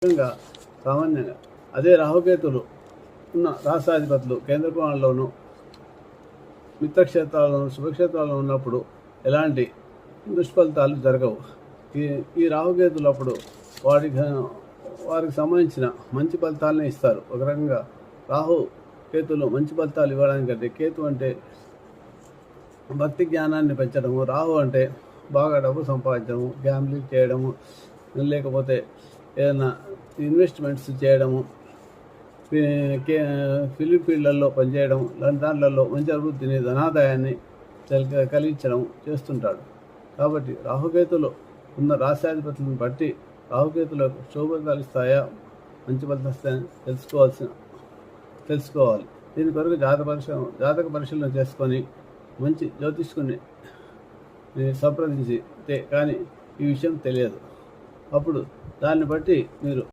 ముఖ్యంగా సామాన్యంగా. అదే రాహుకేతులు ఉన్న రాష్ట్రాధిపతులు కేంద్ర కోణంలోనూ మిత్రక్షేత్రాల్లోనూ శుభక్షేత్రాల్లో ఉన్నప్పుడు ఎలాంటి దుష్ఫలితాలు జరగవు. ఈ రాహుకేతులు అప్పుడు వారికి సంబంధించిన మంచి ఫలితాలనే ఇస్తారు. ఒక రకంగా రాహు కేతులు మంచి ఫలితాలు ఇవ్వడానికంటే, కేతు అంటే భక్తి జ్ఞానాన్ని పెంచడము, రాహు అంటే బాగా డబ్బు సంపాదించడము, గ్యాంబ్లింగ్ చేయడము, లేకపోతే ఏదైనా ఇన్వెస్ట్మెంట్స్ చేయడము, ఫిలిం ఫీల్డ్లలో పనిచేయడం, దాంట్లలో మంచి అభివృద్ధిని, ధనాదాయాన్ని కలిగించడం చేస్తుంటాడు. కాబట్టి రాహుకేతులు ఉన్న రాష్ట్రాధిపతులను బట్టి రాహుకేతులకు శుభఫలితాలు ఇస్తాయా, మంచి ఫలితాలు ఇస్తాయని తెలుసుకోవాలి. దీని కొరకు జాతక పరిశీలన చేసుకొని మంచి జ్యోతిష్కుని సంప్రదించితే కానీ ఈ విషయం తెలియదు. అప్పుడు దాన్ని బట్టి మీరు